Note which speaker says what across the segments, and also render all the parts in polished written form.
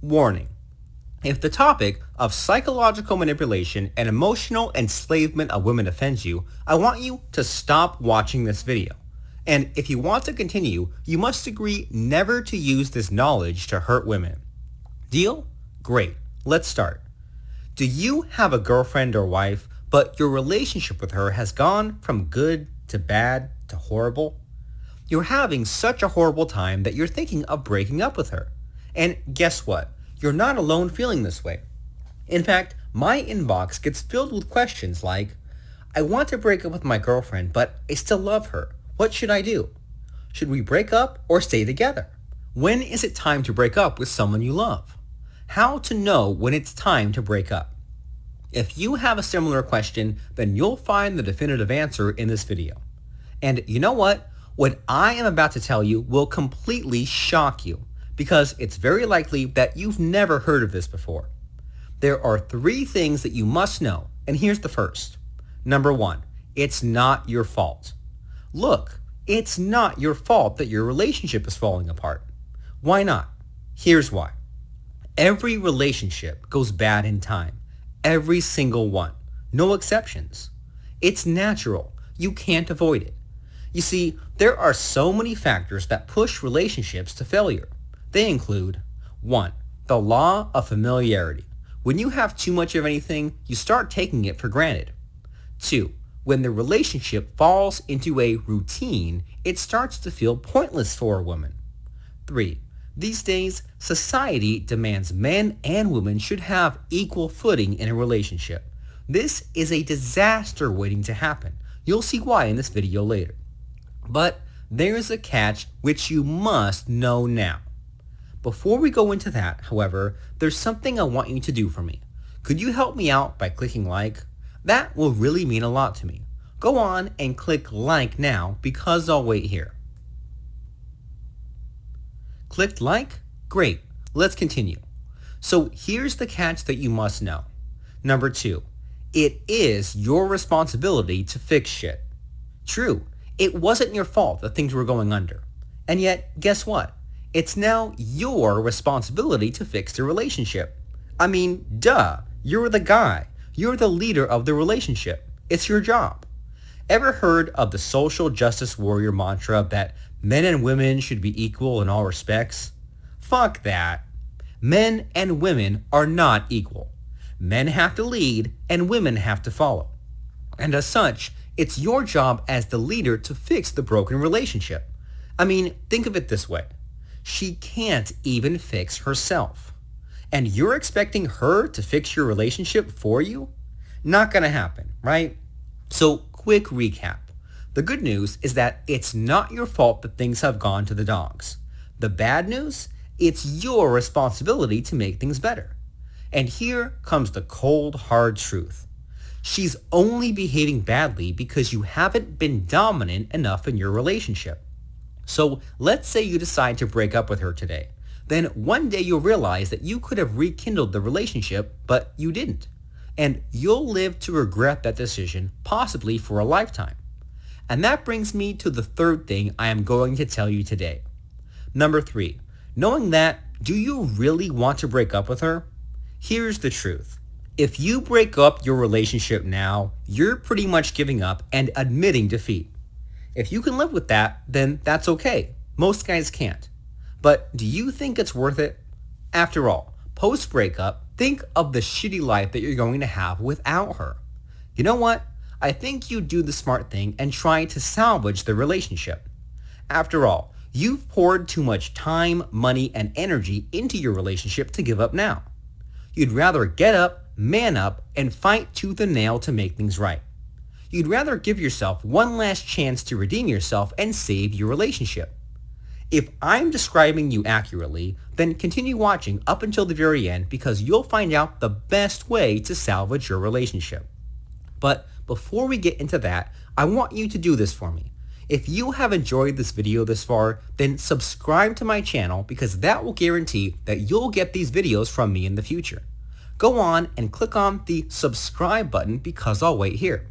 Speaker 1: Warning. If the topic of psychological manipulation and emotional enslavement of women offends you, I want you to stop watching this video. And if you want to continue, you must agree never to use this knowledge to hurt women. Deal? Great. Let's start. Do you have a girlfriend or wife, but your relationship with her has gone from good to bad to horrible? You're having such a horrible time that you're thinking of breaking up with her. And guess what? You're not alone feeling this way. In fact, my inbox gets filled with questions like, I want to break up with my girlfriend, but I still love her. What should I do? Should we break up or stay together? When is it time to break up with someone you love? How to know when it's time to break up? If you have a similar question, then you'll find the definitive answer in this video. And you know what? What I am about to tell you will completely shock you, because it's very likely that you've never heard of this before. There are 3 things that you must know, and here's the first. Number 1, it's not your fault. Look, it's not your fault that your relationship is falling apart. Why not? Here's why. Every relationship goes bad in time. Every single one. No exceptions. It's natural. You can't avoid it. You see, there are so many factors that push relationships to failure. They include 1. The law of familiarity. When you have too much of anything, you start taking it for granted. 2. When the relationship falls into a routine, it starts to feel pointless for a woman. 3. These days, society demands men and women should have equal footing in a relationship. This is a disaster waiting to happen. You'll see why in this video later. But there's a catch which you must know now. Before we go into that, however, there's something I want you to do for me. Could you help me out by clicking like? That will really mean a lot to me. Go on and click like now because I'll wait here. Clicked like? Great. Let's continue. So here's the catch that you must know. Number 2, it is your responsibility to fix shit. True, it wasn't your fault that things were going under. And yet, guess what? It's now your responsibility to fix the relationship. I mean, duh, you're the guy. You're the leader of the relationship. It's your job. Ever heard of the social justice warrior mantra that men and women should be equal in all respects? Fuck that. Men and women are not equal. Men have to lead and women have to follow. And as such, it's your job as the leader to fix the broken relationship. I mean, think of it this way. She can't even fix herself. And you're expecting her to fix your relationship for you? Not gonna happen, right? So, quick recap. The good news is that it's not your fault that things have gone to the dogs. The bad news? It's your responsibility to make things better. And here comes the cold, hard truth. She's only behaving badly because you haven't been dominant enough in your relationship. So let's say you decide to break up with her today. Then one day you'll realize that you could have rekindled the relationship, but you didn't. And you'll live to regret that decision, possibly for a lifetime. And that brings me to the 3rd thing I am going to tell you today. Number 3, knowing that, do you really want to break up with her? Here's the truth. If you break up your relationship now, you're pretty much giving up and admitting defeat. If you can live with that, then that's okay. Most guys can't. But do you think it's worth it? After all, post-breakup, think of the shitty life that you're going to have without her. You know what? I think you do the smart thing and try to salvage the relationship. After all, you've poured too much time, money, and energy into your relationship to give up now. You'd rather get up, man up, and fight tooth and nail to make things right. You'd rather give yourself one last chance to redeem yourself and save your relationship. If I'm describing you accurately, then continue watching up until the very end because you'll find out the best way to salvage your relationship. But before we get into that, I want you to do this for me. If you have enjoyed this video this far, then subscribe to my channel because that will guarantee that you'll get these videos from me in the future. Go on and click on the subscribe button because I'll wait here.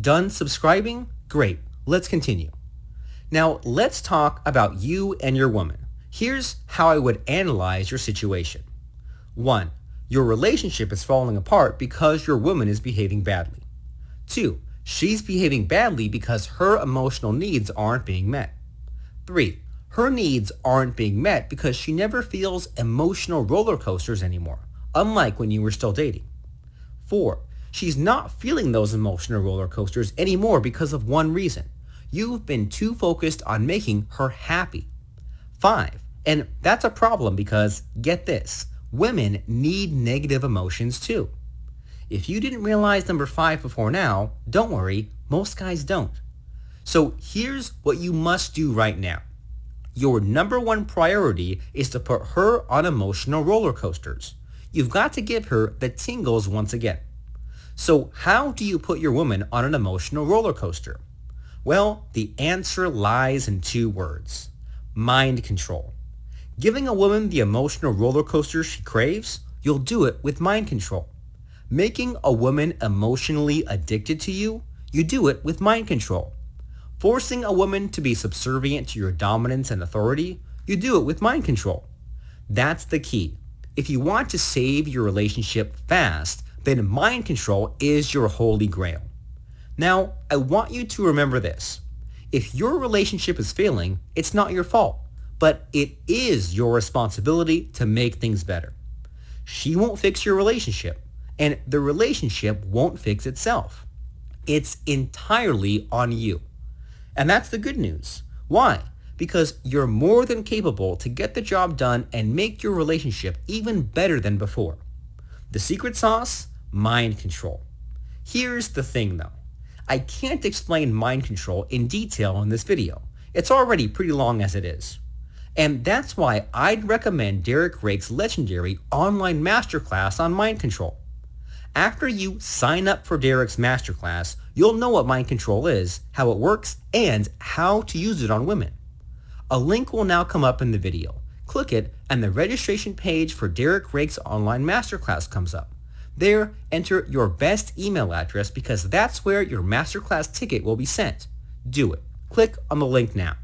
Speaker 1: Done subscribing? Great. Let's continue. Now, let's talk about you and your woman. Here's how I would analyze your situation. 1. Your relationship is falling apart because your woman is behaving badly. 2. She's behaving badly because her emotional needs aren't being met. 3. Her needs aren't being met because she never feels emotional roller coasters anymore, unlike when you were still dating. 4. She's not feeling those emotional roller coasters anymore because of one reason. You've been too focused on making her happy. 5. And that's a problem because, get this, women need negative emotions too. If you didn't realize number 5 before now, don't worry, most guys don't. So here's what you must do right now. Your number 1 priority is to put her on emotional roller coasters. You've got to give her the tingles once again. So how do you put your woman on an emotional roller coaster? Well, the answer lies in 2 words. Mind control. Giving a woman the emotional roller coaster she craves, you'll do it with mind control. Making a woman emotionally addicted to you, you do it with mind control. Forcing a woman to be subservient to your dominance and authority, you do it with mind control. That's the key. If you want to save your relationship fast, then mind control is your holy grail. Now, I want you to remember this. If your relationship is failing, it's not your fault, but it is your responsibility to make things better. She won't fix your relationship, and the relationship won't fix itself. It's entirely on you. And that's the good news. Why? Because you're more than capable to get the job done and make your relationship even better than before. The secret sauce? Mind control. Here's the thing though. I can't explain mind control in detail in this video. It's already pretty long as it is. And that's why I'd recommend Derek Rake's legendary online masterclass on mind control. After you sign up for Derek's masterclass, you'll know what mind control is, how it works, and how to use it on women. A link will now come up in the video. Click it and the registration page for Derek Rake's online masterclass comes up. There, enter your best email address because that's where your masterclass ticket will be sent. Do it. Click on the link now.